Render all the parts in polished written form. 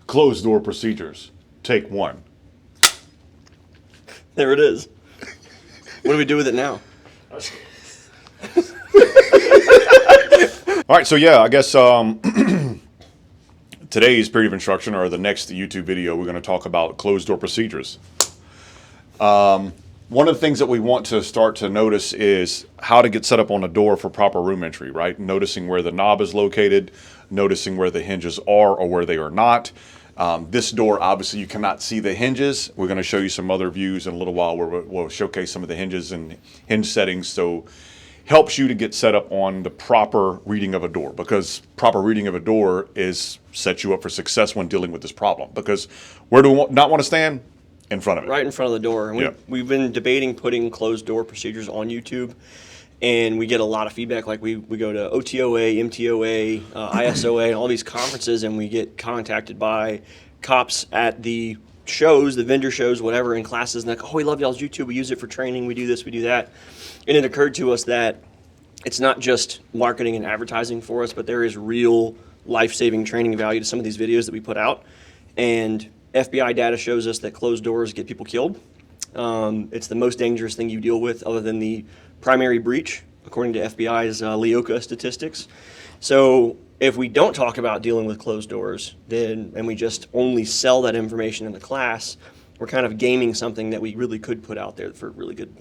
Closed door procedures. Take one. There it is. What do we do with it now? All right, so yeah, I guess today's period of instruction, or the next YouTube video, we're going to talk about closed door procedures. One of the things that we want to start to notice is how to get set up on a door for proper room entry, right? Noticing where the knob is located, noticing where the hinges are or where they are not. This door, obviously, you cannot see the hinges. We're going to show you some other views in a little while where we'll showcase some of the hinges and hinge settings. So helps you to get set up on the proper reading of a door, because proper reading of a door sets you up for success when dealing with this problem. Because where do we not want to stand? In front of it. Right in front of the door. And we've been debating putting closed door procedures on YouTube, and we get a lot of feedback. Like we go to OTOA, MTOA, ISOA, and all these conferences, and we get contacted by cops at the shows, the vendor shows, whatever, in classes, and like, oh, we love y'all's YouTube, we use it for training, we do this, we do that. And it occurred to us that it's not just marketing and advertising for us, but there is real life-saving training value to some of these videos that we put out. And FBI data shows us that closed doors get people killed. It's the most dangerous thing you deal with other than the primary breach, according to FBI's LEOCA statistics. So if we don't talk about dealing with closed doors, and we just only sell that information in the class, we're kind of gaming something that we really could put out there for really good,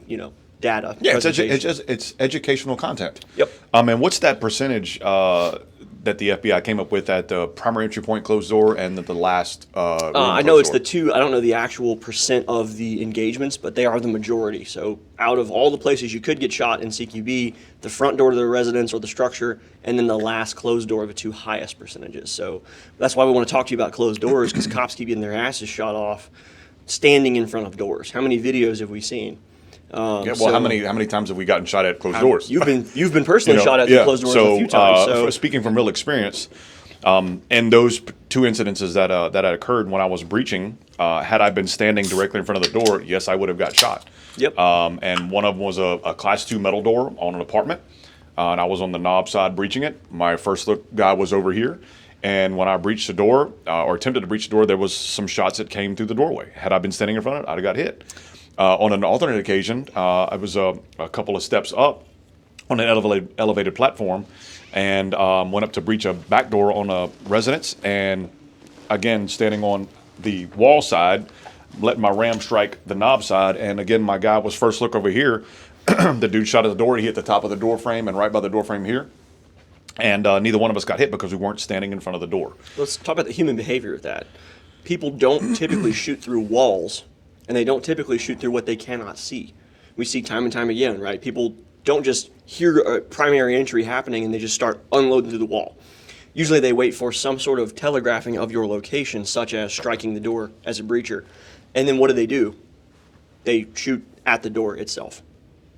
data. Yeah, it's educational content. Yep. And what's that percentage that the FBI came up with at the primary entry point closed door and the last I know it's the two. I don't know the actual percent of the engagements, but they are the majority. So out of all the places you could get shot in CQB, the front door to the residence or the structure, and then the last closed door are the two highest percentages. So that's why we want to talk to you about closed doors, because cops keep getting their asses shot off standing in front of doors. How many videos have we seen? How many times have we gotten shot at closed doors? You've been personally shot at closed doors a few times. So speaking from real experience, and those two incidences that had occurred when I was breaching, had I been standing directly in front of the door, yes, I would have got shot. Yep. And one of them was a Class 2 metal door on an apartment, and I was on the knob side breaching it. My first look guy was over here. And when I breached the door, or attempted to breach the door, there was some shots that came through the doorway. Had I been standing in front of it, I'd have got hit. On an alternate occasion, I was a couple of steps up on an elevated platform, and went up to breach a back door on a residence, and again, standing on the wall side, letting my ram strike the knob side, and again, my guy was first look over here. The dude shot at the door, he hit the top of the door frame and right by the door frame here. And neither one of us got hit because we weren't standing in front of the door. Let's talk about the human behavior of that. People don't typically shoot through walls, and they don't typically shoot through what they cannot see. We see time and time again, right? People don't just hear a primary entry happening and they just start unloading through the wall. Usually they wait for some sort of telegraphing of your location, such as striking the door as a breacher. And then what do? They shoot at the door itself.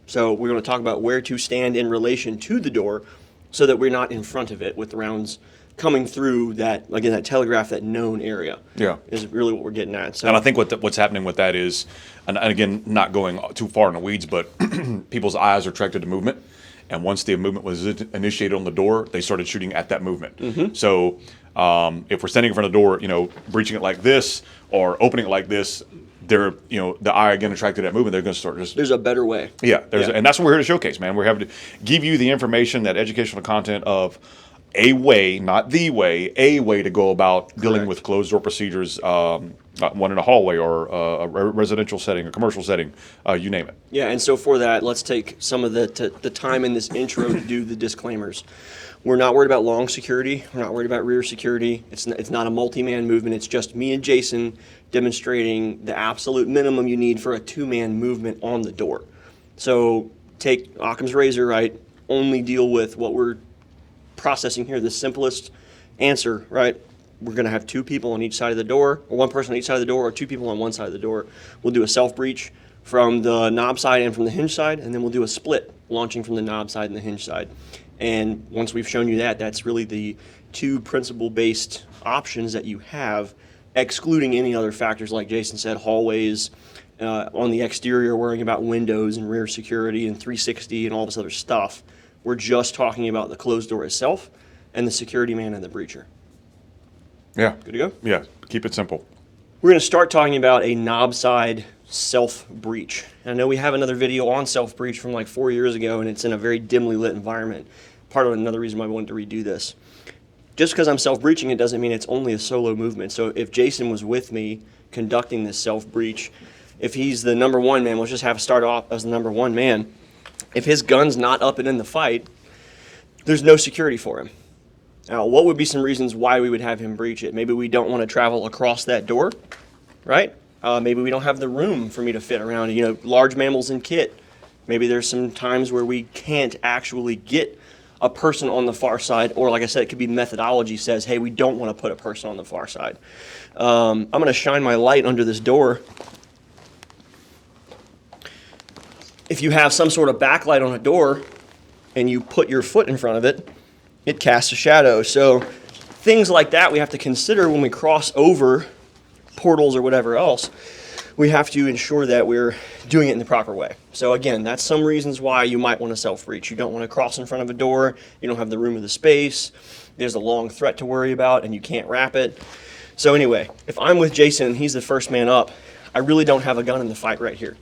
So we're going to talk about where to stand in relation to the door so that we're not in front of it with rounds coming through that, again, that telegraph, that known area. Yeah, is really what we're getting at. So, and I think what's happening with that is, and again, not going too far in the weeds, but people's eyes are attracted to movement, and once the movement was initiated on the door, they started shooting at that movement. Mm-hmm. So if we're standing in front of the door, breaching it like this or opening it like this, they're, the eye again attracted to that movement, they're going to start just. There's a better way. Yeah, and that's what we're here to showcase, man. We're having to give you the information, that educational content of a way, not the way, a way to go about dealing with closed door procedures, one in a hallway or a residential setting, a commercial setting, you name it. Yeah, and so for that, let's take some of the time in this intro to do the disclaimers. We're not worried about long security. We're not worried about rear security. It's not a multi-man movement. It's just me and Jason demonstrating the absolute minimum you need for a two-man movement on the door. So take Occam's razor, right? Only deal with what we're processing here, the simplest answer, right? We're going to have two people on each side of the door, or one person on each side of the door, or two people on one side of the door. We'll do a self-breach from the knob side and from the hinge side, and then we'll do a split, launching from the knob side and the hinge side. And once we've shown you that, that's really the two principle-based options that you have, excluding any other factors, like Jason said, hallways, on the exterior, worrying about windows and rear security and 360 and all this other stuff. We're just talking about the closed door itself and the security man and the breacher. Yeah. Good to go? Yeah. Keep it simple. We're going to start talking about a knob side self-breach. I know we have another video on self-breach from like 4 years ago, and it's in a very dimly lit environment. Part of another reason why I wanted to redo this. Just because I'm self-breaching, it doesn't mean it's only a solo movement. So if Jason was with me conducting this self-breach, if he's the number one man, let's just have to start off as the number one man. If his gun's not up and in the fight, there's no security for him. Now, what would be some reasons why we would have him breach it? Maybe we don't want to travel across that door, right? Maybe we don't have the room for me to fit around, large mammals in kit. Maybe there's some times where we can't actually get a person on the far side, or like I said, it could be methodology says, hey, we don't want to put a person on the far side. I'm going to shine my light under this door. If you have some sort of backlight on a door and you put your foot in front of it, it casts a shadow. So things like that we have to consider when we cross over portals or whatever else. We have to ensure that we're doing it in the proper way. So again, that's some reasons why you might want to self-breach. You don't want to cross in front of a door. You don't have the room or the space. There's a long threat to worry about, and you can't wrap it. So anyway, if I'm with Jason and he's the first man up, I really don't have a gun in the fight right here.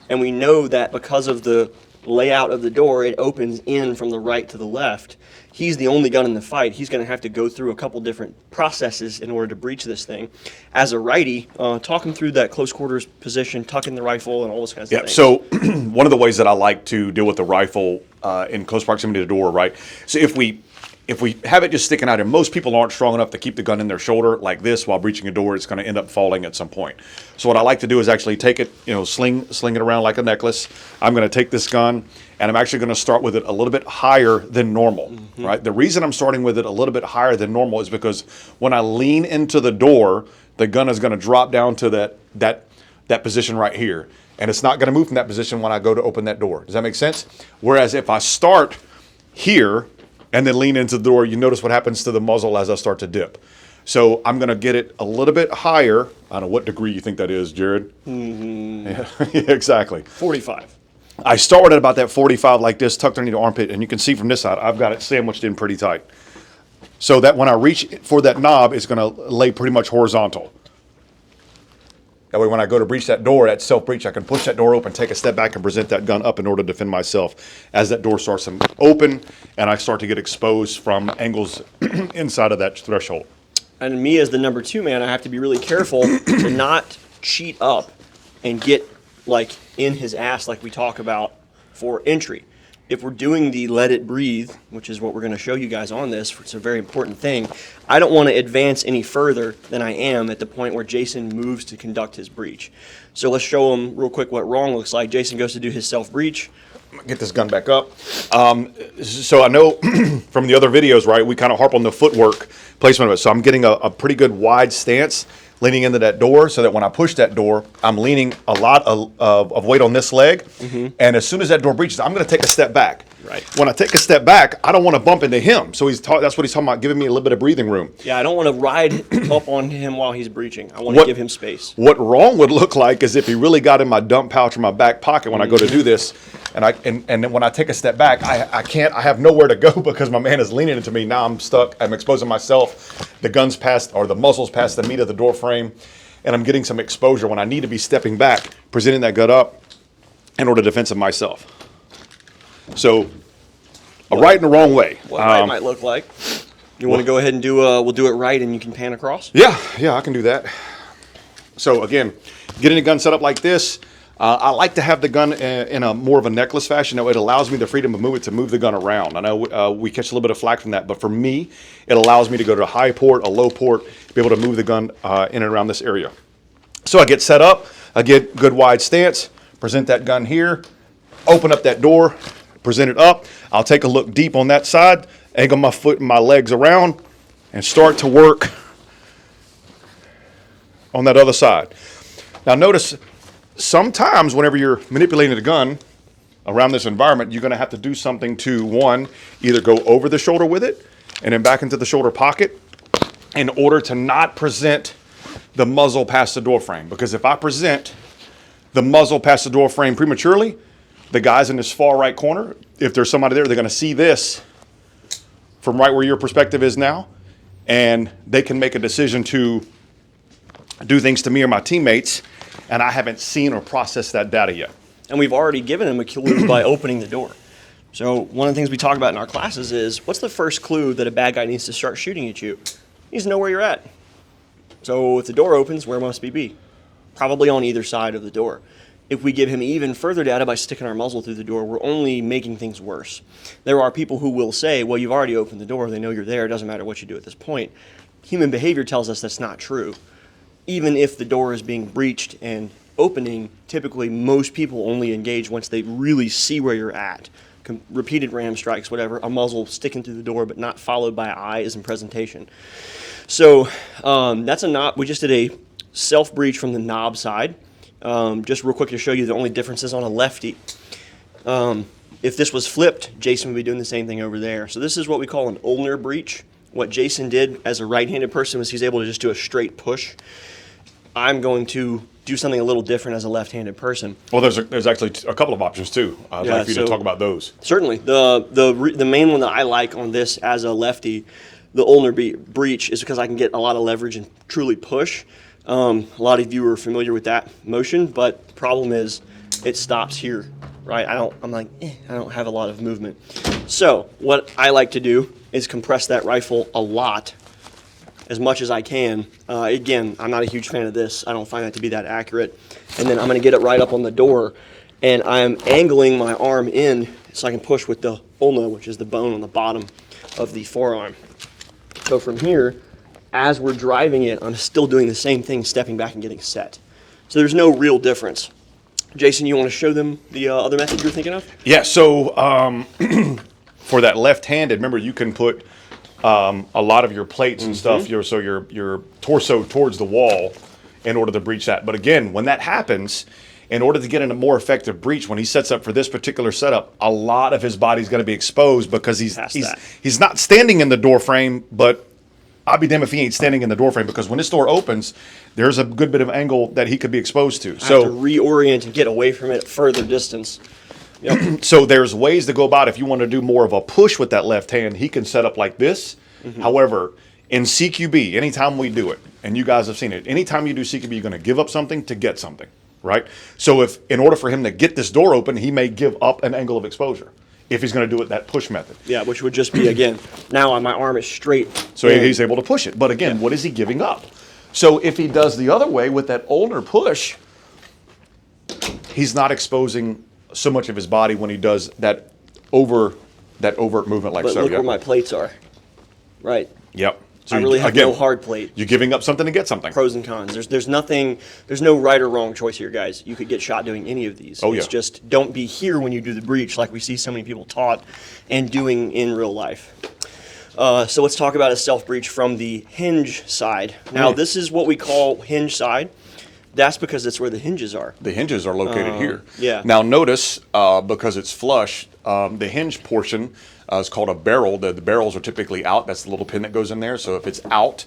And we know that because of the layout of the door, it opens in from the right to the left. He's the only gun in the fight. He's going to have to go through a couple different processes in order to breach this thing. As a righty, talk him through that close quarters position, tucking the rifle, and all those kinds of things. So one of the ways that I like to deal with the rifle in close proximity to the door, right? So if we have it just sticking out, and most people aren't strong enough to keep the gun in their shoulder like this while breaching a door, it's going to end up falling at some point. So what I like to do is actually take it, sling it around like a necklace. I'm going to take this gun, and I'm actually going to start with it a little bit higher than normal, right? The reason I'm starting with it a little bit higher than normal is because when I lean into the door, the gun is going to drop down to that position right here, and it's not going to move from that position when I go to open that door. Does that make sense? Whereas if I start here and then lean into the door, you notice what happens to the muzzle as I start to dip. So I'm going to get it a little bit higher. I don't know what degree you think that is, Jared. Yeah, exactly. 45. I start at about that 45 like this, tucked underneath the armpit, and you can see from this side, I've got it sandwiched in pretty tight. So that when I reach for that knob, it's going to lay pretty much horizontal. That way when I go to breach that door, that self-breach, I can push that door open, take a step back, and present that gun up in order to defend myself as that door starts to open and I start to get exposed from angles inside of that threshold. And me as the number two man, I have to be really careful to not cheat up and get like in his ass like we talk about for entry. If we're doing the let it breathe, which is what we're going to show you guys on this, it's a very important thing, I don't want to advance any further than I am at the point where Jason moves to conduct his breach. So let's show him real quick what wrong looks like. Jason goes to do his self-breach. Get this gun back up. So I know from the other videos, right, we kind of harp on the footwork placement of it. So I'm getting a pretty good wide stance leaning into that door so that when I push that door, I'm leaning a lot of weight on this leg. And as soon as that door breaches, I'm going to take a step back. Right. When I take a step back, I don't want to bump into him. So that's what he's talking about, giving me a little bit of breathing room. Yeah, I don't want to ride up on him while he's breaching. I want to give him space. What wrong would look like is if he really got in my dump pouch or my back pocket when I go to do this, and then when I take a step back, I have nowhere to go because my man is leaning into me. Now I'm stuck. I'm exposing myself. The gun's past, or the muzzle's past the meat of the door frame, and I'm getting some exposure when I need to be stepping back, presenting that gun up in order to defend myself. So, a right and a wrong way. What right might look like. You want to go ahead and we'll do it right and you can pan across? Yeah, I can do that. So again, getting the gun set up like this, I like to have the gun in a more of a necklace fashion. It allows me the freedom of movement to move the gun around. I know we catch a little bit of flack from that, but for me, it allows me to go to a high port, a low port, be able to move the gun in and around this area. So I get set up, I get good wide stance, present that gun here, open up that door, present it up. I'll take a look deep on that side, angle my foot and my legs around, and start to work on that other side. Now notice, sometimes whenever you're manipulating the gun around this environment, you're going to have to do something to, one, either go over the shoulder with it and then back into the shoulder pocket in order to not present the muzzle past the door frame. Because if I present the muzzle past the door frame prematurely, the guys in this far right corner, if there's somebody there, they're going to see this from right where your perspective is now, and they can make a decision to do things to me or my teammates, and I haven't seen or processed that data yet. And we've already given him a clue by opening the door. So one of the things we talk about in our classes is, what's the first clue that a bad guy needs to start shooting at you? He needs to know where you're at. So if the door opens, where must we be? Probably on either side of the door. If we give him even further data by sticking our muzzle through the door, we're only making things worse. There are people who will say, well, you've already opened the door. They know you're there. It doesn't matter what you do at this point. Human behavior tells us that's not true. Even if the door is being breached and opening, typically most people only engage once they really see where you're at. Repeated ram strikes, whatever, a muzzle sticking through the door but not followed by eyes and presentation. So that's a knob. We just did a self-breach from the knob side. Just real quick to show you the only differences on a lefty. If this was flipped, Jason would be doing the same thing over there. So this is what we call an Ner Breach. What Jason did as a right-handed person was he's able to just do a straight push. I'm going to do something a little different as a left-handed person. Well, there's actually a couple of options too. I'd like for you to talk about those. Certainly. The main one that I like on this as a lefty, the Ner Breach, is because I can get a lot of leverage and truly push. A lot of you are familiar with that motion, but the problem is it stops here, right? I don't have a lot of movement. So what I like to do is compress that rifle a lot, as much as I can. Again, I'm not a huge fan of this. I don't find that to be that accurate. And then I'm going to get it right up on the door, and I'm angling my arm in so I can push with the ulna, which is the bone on the bottom of the forearm. So from here, as we're driving it, I'm still doing the same thing, stepping back and getting set. So there's no real difference. Jason, you want to show them the other method you're thinking of? Yeah, so for that left-handed, remember you can put a lot of your plates and stuff, your torso towards the wall in order to breach that. But again, when that happens, in order to get in a more effective breach, when he sets up for this particular setup, a lot of his body's going to be exposed because he's not standing in the door frame, but I'll be damned if he ain't standing in the door frame, because when this door opens, there's a good bit of angle that he could be exposed to. I have to reorient and get away from it further distance. Yep. So there's ways to go about it. If you want to do more of a push with that left hand, he can set up like this. However, in CQB, anytime we do it, and you guys have seen it, anytime you do CQB, you're going to give up something to get something, right? So if in order for him to get this door open, he may give up an angle of exposure if he's going to do it that push method. Yeah, which would just be, again, now my arm is straight. So he's able to push it. But again, what is he giving up? So if he does the other way with that ulnar push, he's not exposing so much of his body when he does that overt movement like but so. Look where my plates are. Right. Yep. So I really have no hard plate. You're giving up something to get something. Pros and cons. There's nothing. There's no right or wrong choice here, guys. You could get shot doing any of these. Oh, it's just don't be here when you do the breach, like we see so many people taught and doing in real life. So let's talk about a self breach from the hinge side. Now this is what we call hinge side. That's because that's where the hinges are. The hinges are located here. Yeah. Now notice, because it's flush, the hinge portion is called a barrel. The barrels are typically out. That's the little pin that goes in there. So if it's out,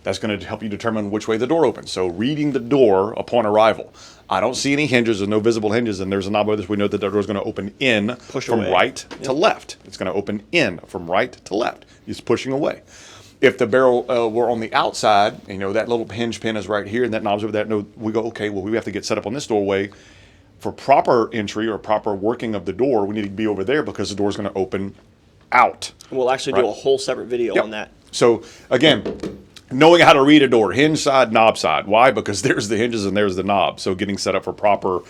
that's going to help you determine which way the door opens. So reading the door upon arrival. I don't see any hinges. There's no visible hinges. And there's a knob with this. We know that the door is going to open in from right to left. It's going to open in from right to left. It's pushing away. If the barrel were on the outside, that little hinge pin is right here and that knob's over there, we go, okay, well, we have to get set up on this doorway. For proper entry or proper working of the door, we need to be over there because the door is going to open out. We'll actually do a whole separate video on that. So, again, knowing how to read a door, hinge side, knob side. Why? Because there's the hinges and there's the knob. So getting set up for proper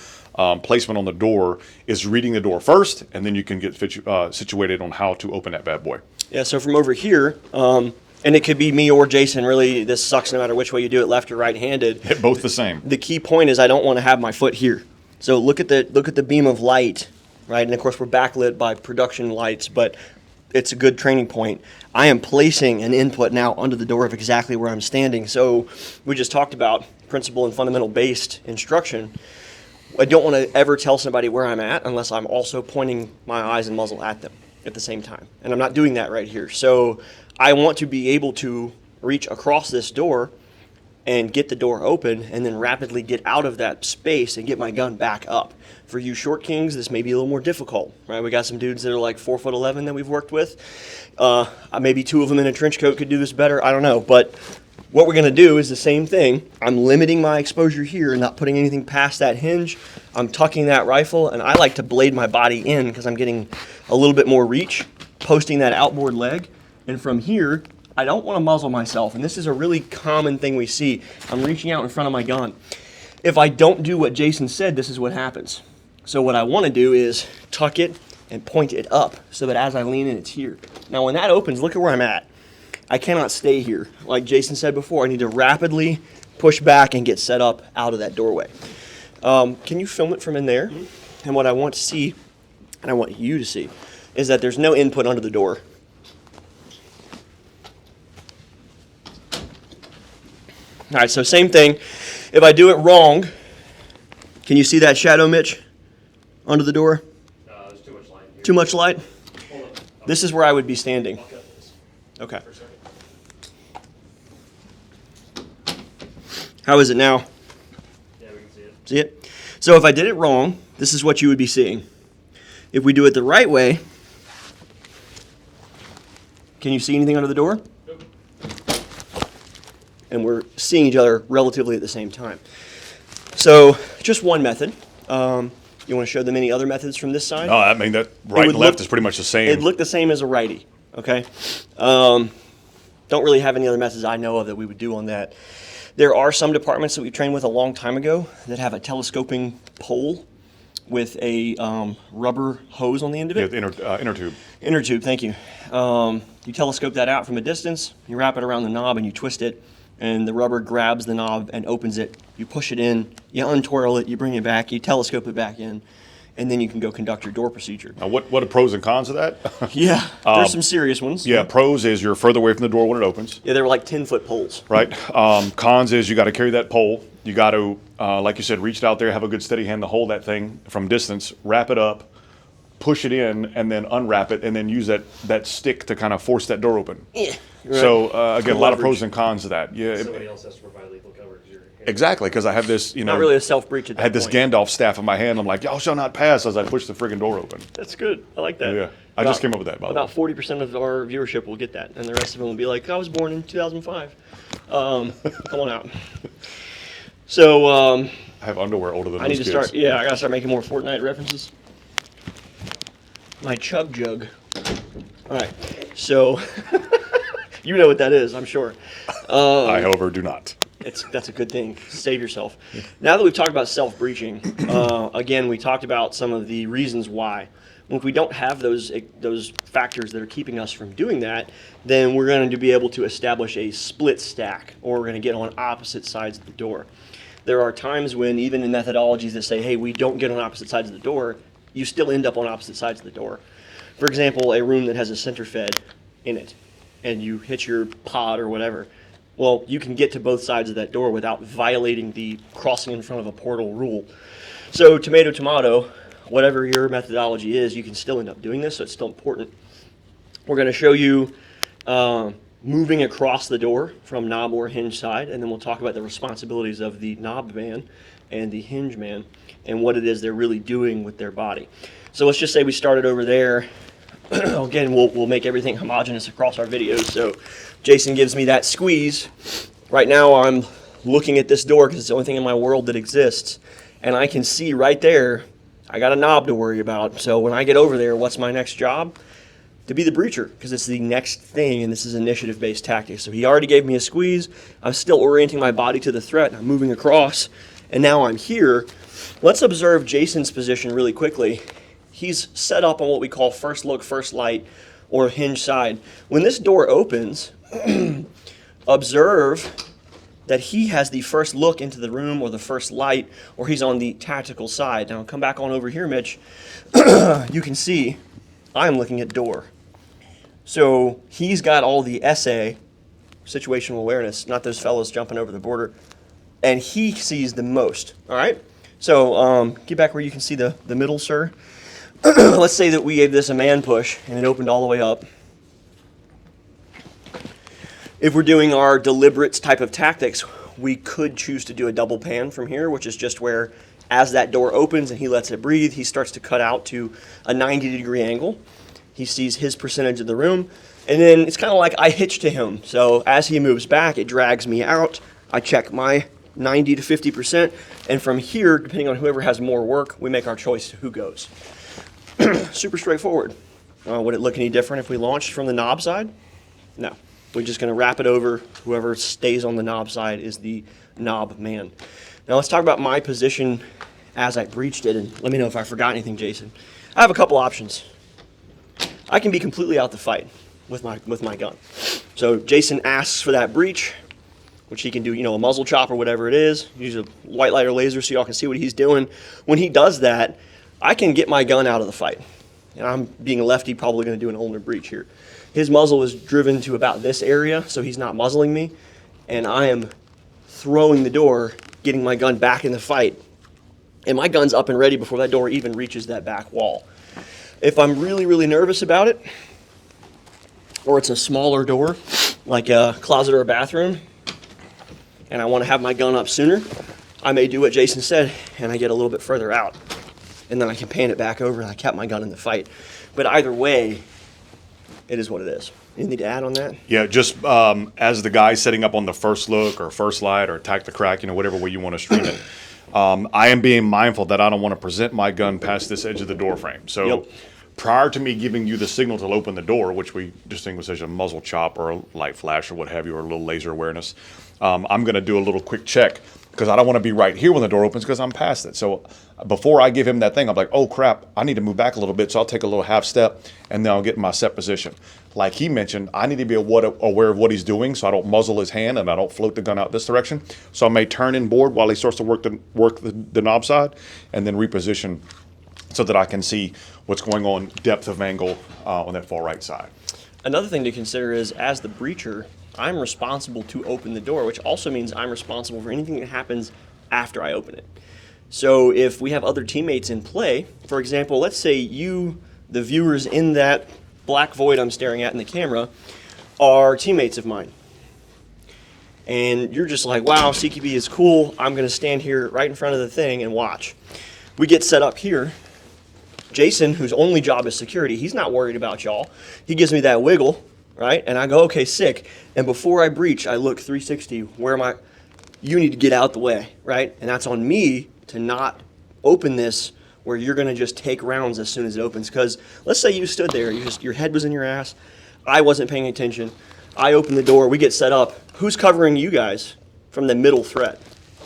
placement on the door is reading the door first, and then you can get situated on how to open that bad boy. Yeah, so from over here, and it could be me or Jason. Really, this sucks no matter which way you do it, left or right-handed. They're both the same. The key point is I don't want to have my foot here. So look at the beam of light, right? And of course we're backlit by production lights, but it's a good training point. I am placing an input now under the door of exactly where I'm standing. So we just talked about principle and fundamental based instruction. I don't want to ever tell somebody where I'm at unless I'm also pointing my eyes and muzzle at them at the same time. And I'm not doing that right here. So I want to be able to reach across this door and get the door open and then rapidly get out of that space and get my gun back up. For you short kings, this may be a little more difficult, right? We got some dudes that are like 4'11" that we've worked with. Maybe two of them in a trench coat could do this better. I don't know, but what we're going to do is the same thing. I'm limiting my exposure here and not putting anything past that hinge. I'm tucking that rifle, and I like to blade my body in because I'm getting a little bit more reach, posting that outboard leg. And from here, I don't want to muzzle myself. And this is a really common thing we see. I'm reaching out in front of my gun. If I don't do what Jason said, this is what happens. So what I want to do is tuck it and point it up so that as I lean in, it's here. Now when that opens, look at where I'm at. I cannot stay here. Like Jason said before, I need to rapidly push back and get set up out of that doorway. Can you film it from in there? And what I want to see, and I want you to see, is that there's no input under the door. All right, so same thing. If I do it wrong, can you see that shadow, Mitch, under the door? There's too much light here. Too much light? Hold on. This is where I would be standing. I'll cut this Okay. for a second. How is it now? Yeah, we can see it. See it? So if I did it wrong, this is what you would be seeing. If we do it the right way, can you see anything under the door? Nope. And we're seeing each other relatively at the same time. So just one method. You want to show them any other methods from this side? No, I mean that right would and left look- is pretty much the same. It'd look the same as a righty, okay? Don't really have any other methods I know of that we would do on that. There are some departments that we trained with a long time ago that have a telescoping pole with a rubber hose on the end of Yeah, it. the inner tube. Inner tube, thank you. You telescope that out from a distance, you wrap it around the knob and you twist it, and the rubber grabs the knob and opens it. You push it in, you untwirl it, you bring it back, you telescope it back in, and then you can go conduct your door procedure. Now, what are pros and cons of that? Yeah, there's some serious ones. Yeah, pros is you're further away from the door when it opens, Yeah, they were like 10-foot poles. right? Cons is you got to carry that pole. You got to, like you said, reach it out there, have a good steady hand to hold that thing from distance, wrap it up, push it in, and then unwrap it, and then use that stick to kind of force that door open. Yeah. So again, a lot of Leverage. pros and cons to that. Yeah, Somebody else has to provide lethal cover because you're exactly. Because I have this, Not really a self-breach at that I had this point. Gandalf staff in my hand. I'm like, y'all shall not pass as I push the friggin' door open. That's good. I like that. Yeah, I just came up with that, by the way. About 40% of our viewership will get that, and the rest of them will be like, I was born in 2005. Come on out. So I have underwear older than I need those to kids. start, yeah, I gotta start making more Fortnite references. My chug jug. All right, so you know what that is, I'm sure. I, however, do not. That's a good thing. Save yourself. Now that we've talked about self-breaching, again, we talked about some of the reasons why. If we don't have those factors that are keeping us from doing that, then we're going to be able to establish a split stack, or we're going to get on opposite sides of the door. There are times when, even in methodologies that say, hey, we don't get on opposite sides of the door, you still end up on opposite sides of the door. For example, a room that has a center fed in it, and you hit your pod or whatever. Well, you can get to both sides of that door without violating the crossing in front of a portal rule. So tomato, tomato, whatever your methodology is, you can still end up doing this, so it's still important. We're going to show you moving across the door from knob or hinge side, and then we'll talk about the responsibilities of the knob man and the hinge man and what it is they're really doing with their body. So let's just say we started over there. Again, we'll make everything homogeneous across our videos. So Jason gives me that squeeze. Right now I'm looking at this door because it's the only thing in my world that exists. And I can see right there, I got a knob to worry about. So when I get over there, what's my next job? To be the breacher, because it's the next thing, and this is initiative-based tactics. So he already gave me a squeeze. I'm still orienting my body to the threat. I'm moving across, and now I'm here. Let's observe Jason's position really quickly. He's set up on what we call first look, first light, or hinge side. When this door opens, observe that he has the first look into the room or the first light, or he's on the tactical side. Now come back on over here, Mitch. You can see I'm looking at door. So he's got all the SA, situational awareness, not those fellows jumping over the border, and he sees the most, all right? So get back where you can see the middle, sir. Let's say that we gave this a man push and it opened all the way up. If we're doing our deliberate type of tactics, we could choose to do a double pan from here, which is just where as that door opens and he lets it breathe, he starts to cut out to a 90-degree angle. He sees his percentage of the room, And then it's kind of like I hitch to him. So as he moves back, it drags me out. I check my 90 to 50%. And from here, depending on whoever has more work, we make our choice to who goes. Super straightforward. Would it look any different if we launched from the knob side? No. We're just going to wrap it over. Whoever stays on the knob side is the knob man. Now let's talk about my position as I breached it, and let me know if I forgot anything, Jason. I have a couple options. I can be completely out the fight with my gun. So Jason asks for that breach, which he can do, a muzzle chop or whatever it is. Use a white light or laser so y'all can see what he's doing. When he does that, I can get my gun out of the fight. And I'm being a lefty, probably going to do an ulnar breach here. His muzzle is driven to about this area, so he's not muzzling me. And I am throwing the door, getting my gun back in the fight. And my gun's up and ready before that door even reaches that back wall. If I'm really, really nervous about it, or it's a smaller door, like a closet or a bathroom, and I want to have my gun up sooner, I may do what Jason said, and I get a little bit further out. And then I can pan it back over, and I kept my gun in the fight. But either way, it is what it is. Anything to add on that? Yeah, just as the guy setting up on the first look or first light or attack the crack, whatever way you want to stream it, I am being mindful that I don't want to present my gun past this edge of the door frame. So Yep. prior to me giving you the signal to open the door, which we distinguish as a muzzle chop or a light flash or what have you, or a little laser awareness, I'm going to do a little quick check because I don't want to be right here when the door opens because I'm past it. So before I give him that thing, I'm like, oh crap, I need to move back a little bit. So I'll take a little half step and then I'll get in my set position. Like he mentioned, I need to be aware of what he's doing so I don't muzzle his hand and I don't float the gun out this direction. So I may turn inboard while he starts to work the knob side and then reposition so that I can see what's going on, depth of angle on that far right side. Another thing to consider is, as the breacher, I'm responsible to open the door, which also means I'm responsible for anything that happens after I open it. So if we have other teammates in play, for example, let's say you, the viewers in that black void I'm staring at in the camera, are teammates of mine. And you're just like, wow, CQB is cool. I'm going to stand here right in front of the thing and watch. We get set up here. Jason, whose only job is security, he's not worried about y'all. He gives me that wiggle, right? And I go, okay, sick. And before I breach, I look 360. Where am I? You need to get out the way, right? And that's on me to not open this where you're going to just take rounds as soon as it opens. Because let's say you stood there, your head was in your ass. I wasn't paying attention. I open the door. We get set up. Who's covering you guys from the middle threat,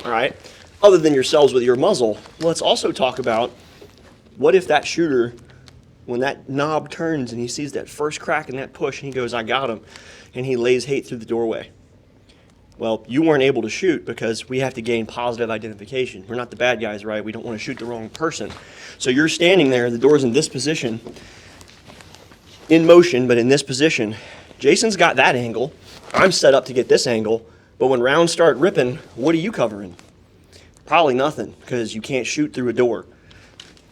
all right? Other than yourselves with your muzzle. Let's also talk about, what if that shooter, when that knob turns and he sees that first crack and that push and he goes, I got him, and he lays hate through the doorway? Well, you weren't able to shoot because we have to gain positive identification. We're not the bad guys, right? We don't want to shoot the wrong person. So you're standing there, the door's in this position, in motion, but in this position. Jason's got that angle. I'm set up to get this angle, but when rounds start ripping, what are you covering? Probably nothing, because you can't shoot through a door.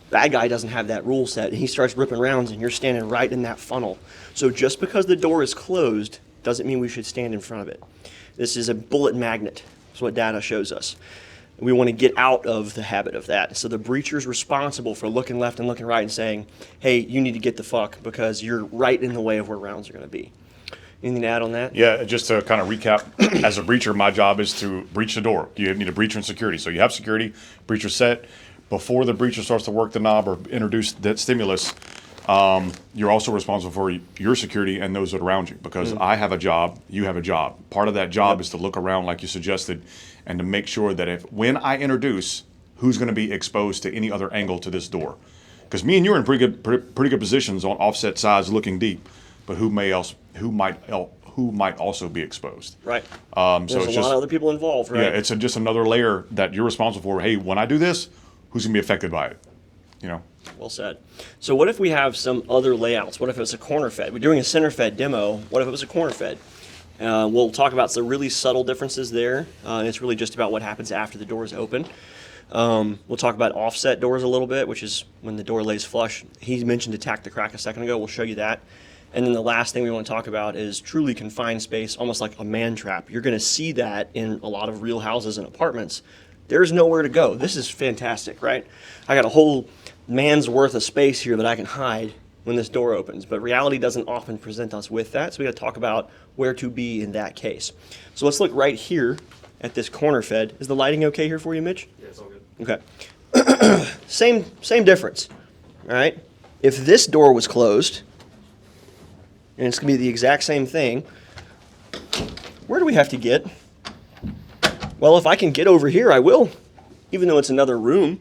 Bad guy doesn't have that rule set, and he starts ripping rounds, and you're standing right in that funnel. So just because the door is closed doesn't mean we should stand in front of it. This is a bullet magnet. That's what data shows us. We want to get out of the habit of that. So the breacher's responsible for looking left and looking right and saying, hey, you need to get the fuck because you're right in the way of where rounds are going to be. Anything to add on that? Yeah, just to kind of recap, as a breacher, my job is to breach the door. You need a breacher and security. So you have security, breacher set. Before the breacher starts to work the knob or introduce that stimulus, you're also responsible for your security and those that are around you, because I have a job, you have a job. Part of that job is to look around like you suggested and to make sure that when I introduce, who's going to be exposed to any other angle to this door. Because me and you are in pretty good positions on offset sides looking deep, but who might also be exposed. Right. So There's it's a lot of other people involved, right? Yeah, it's just another layer that you're responsible for. Hey, when I do this, who's going to be affected by it? Well said. So what if we have some other layouts? What if it's a corner fed? We're doing a center fed demo. What if it was a corner fed? We'll talk about some really subtle differences there. And it's really just about what happens after the doors open. We'll talk about offset doors a little bit, which is when the door lays flush. He mentioned attack the crack a second ago. We'll show you that. And then the last thing we want to talk about is truly confined space, almost like a man trap. You're going to see that in a lot of real houses and apartments. There's nowhere to go. This is fantastic, right? I got a whole man's worth of space here that I can hide when this door opens, but reality doesn't often present us with that, so we got to talk about where to be in that case. So let's look right here at this corner fed. Is the lighting okay here for you, Mitch? Yeah, it's all good. Okay. Same difference. All right. If this door was closed, and it's going to be the exact same thing, where do we have to get? Well, if I can get over here, I will, even though it's another room.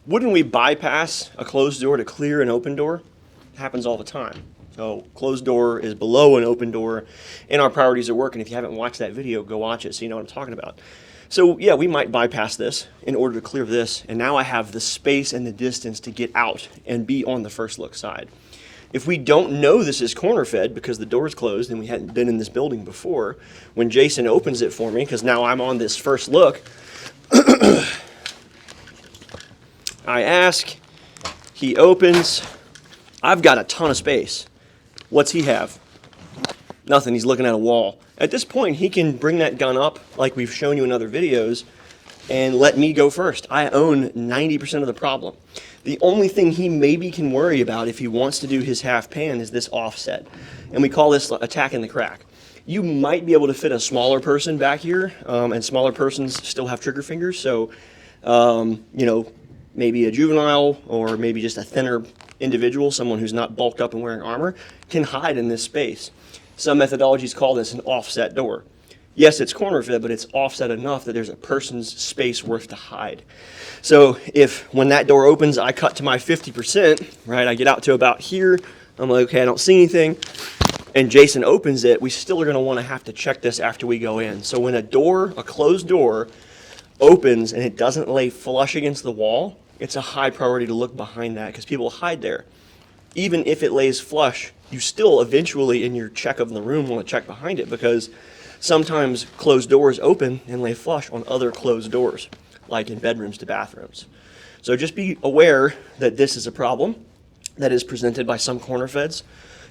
Wouldn't we bypass a closed door to clear an open door? It happens all the time. So closed door is below an open door in our priorities at work. And if you haven't watched that video, go watch it so you know what I'm talking about. So yeah, we might bypass this in order to clear this. And now I have the space and the distance to get out and be on the first look side. If we don't know this is corner fed because the door is closed and we hadn't been in this building before, when Jason opens it for me, because now I'm on this first look, I ask, he opens, I've got a ton of space. What's he have? Nothing, he's looking at a wall. At this point, he can bring that gun up, like we've shown you in other videos, and let me go first. I own 90% of the problem. The only thing he maybe can worry about if he wants to do his half pan is this offset. And we call this attacking the crack. You might be able to fit a smaller person back here, and smaller persons still have trigger fingers, so, maybe a juvenile or maybe just a thinner individual, someone who's not bulked up and wearing armor, can hide in this space. Some methodologies call this an offset door. Yes, it's corner fed, but it's offset enough that there's a person's space worth to hide. So if when that door opens, I cut to my 50%, right, I get out to about here, I'm like, okay, I don't see anything, and Jason opens it, we still are going to want to have to check this after we go in. So when a closed door, opens and it doesn't lay flush against the wall, it's a high priority to look behind that because people hide there. Even if it lays flush, you still eventually in your check of the room want to check behind it because sometimes closed doors open and lay flush on other closed doors, like in bedrooms to bathrooms. So just be aware that this is a problem that is presented by some corner feds.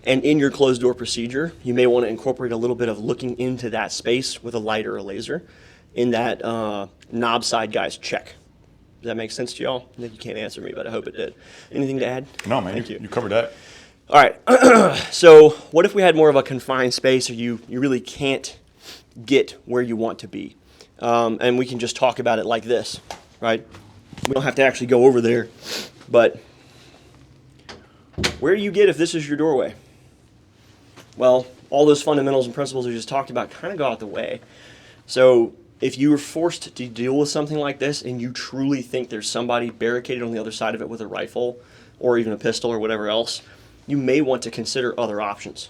And in your closed door procedure, you may want to incorporate a little bit of looking into that space with a light or a laser in that knob side guy's check. Does that make sense to y'all? I think you can't answer me, but I hope it did. Anything to add? No, man, Thank you covered that. All right. So what if we had more of a confined space or you really can't get where you want to be? And we can just talk about it like this, right? We don't have to actually go over there, but where do you get if this is your doorway? Well, all those fundamentals and principles we just talked about kind of go out the way. So if you were forced to deal with something like this and you truly think there's somebody barricaded on the other side of it with a rifle or even a pistol or whatever else, you may want to consider other options.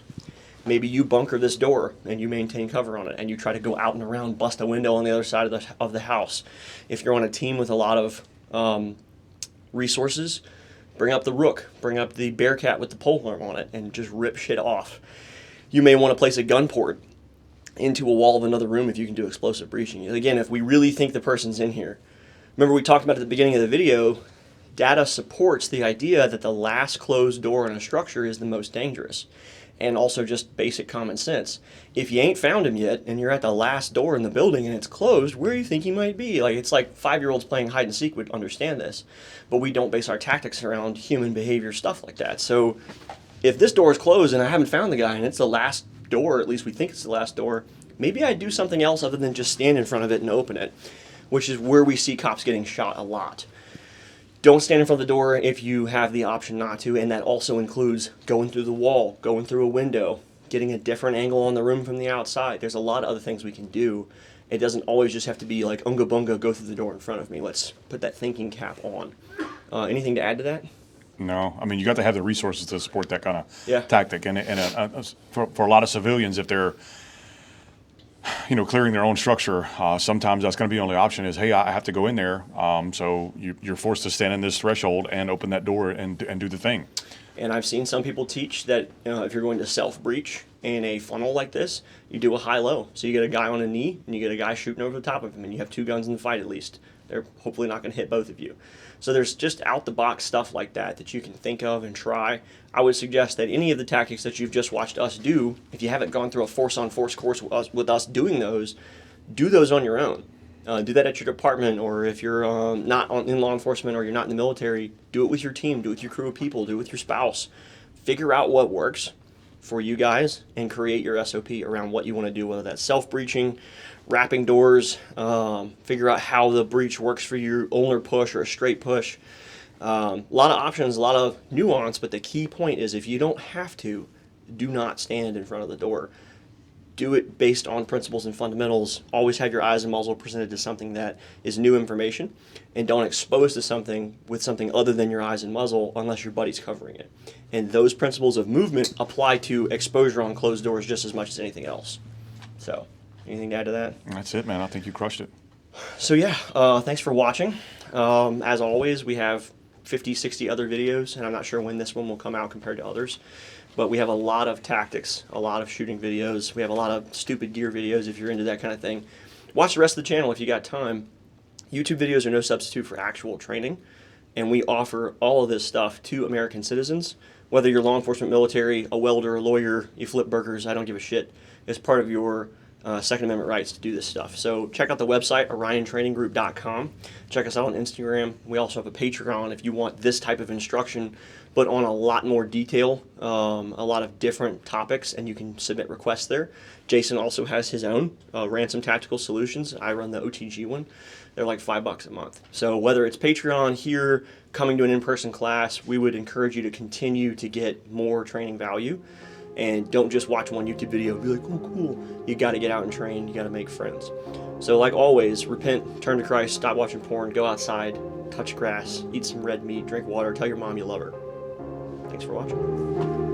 Maybe you bunker this door and you maintain cover on it and you try to go out and around, bust a window on the other side of the house. If you're on a team with a lot of resources, bring up the Rook, bring up the Bearcat with the polearm on it and just rip shit off. You may want to place a gun port into a wall of another room if you can do explosive breaching. Again, if we really think the person's in here. Remember we talked about at the beginning of the video, data supports the idea that the last closed door in a structure is the most dangerous. And also just basic common sense. If you ain't found him yet and you're at the last door in the building and it's closed, where do you think he might be? It's like 5-year-olds playing hide and seek would understand this. But we don't base our tactics around human behavior, stuff like that. So if this door is closed and I haven't found the guy and it's the last door, at least we think it's the last door, maybe I'd do something else other than just stand in front of it and open it, which is where we see cops getting shot a lot. Don't stand in front of the door if you have the option not to, and that also includes going through the wall, going through a window, getting a different angle on the room from the outside. There's a lot of other things we can do. It doesn't always just have to be like, unga bunga, go through the door in front of me. Let's put that thinking cap on. Anything to add to that? No, I mean, you got to have the resources to support that kind of Yeah. tactic. And for a lot of civilians, if they're, clearing their own structure, sometimes that's going to be the only option is, hey, I have to go in there. So you're forced to stand in this threshold and open that door and do the thing. And I've seen some people teach that if you're going to self-breach in a funnel like this, you do a high-low. So you get a guy on a knee, and you get a guy shooting over the top of him, and you have 2 guns in the fight at least. They're hopefully not going to hit both of you. So there's just out-the-box stuff like that you can think of and try. I would suggest that any of the tactics that you've just watched us do, if you haven't gone through a force-on-force course with us doing those, do those on your own. Do that at your department, or if you're not in law enforcement or you're not in the military, do it with your team, do it with your crew of people, do it with your spouse. figure out what works for you guys and create your SOP around what you want to do, whether that's self-breaching, wrapping doors, figure out how the breach works for your ulnar push or a straight push. A lot of options, a lot of nuance, but the key point is if you don't have to, do not stand in front of the door. Do it based on principles and fundamentals. Always have your eyes and muzzle presented to something that is new information, and don't expose to something with something other than your eyes and muzzle unless your buddy's covering it. And those principles of movement apply to exposure on closed doors just as much as anything else. So, anything to add to that? That's it, man. I think you crushed it. So yeah, thanks for watching. As always, we have 50, 60 other videos, and I'm not sure when this one will come out compared to others. But we have a lot of tactics, a lot of shooting videos. We have a lot of stupid gear videos if you're into that kind of thing. Watch the rest of the channel if you got time. YouTube videos are no substitute for actual training, and we offer all of this stuff to American citizens. Whether you're law enforcement, military, a welder, a lawyer, you flip burgers, I don't give a shit. It's part of your Second Amendment rights to do this stuff. So check out the website, oriontraininggroup.com. Check us out on Instagram. We also have a Patreon if you want this type of instruction, but on a lot more detail, a lot of different topics, and you can submit requests there. Jason also has his own, Ransom Tactical Solutions. I run the OTG one. They're like $5 a month. So whether it's Patreon, here, coming to an in-person class, we would encourage you to continue to get more training value. And don't just watch one YouTube video and be like, oh, cool. You got to get out and train. You got to make friends. So like always, repent, turn to Christ, stop watching porn, go outside, touch grass, eat some red meat, drink water, tell your mom you love her. Thanks for watching.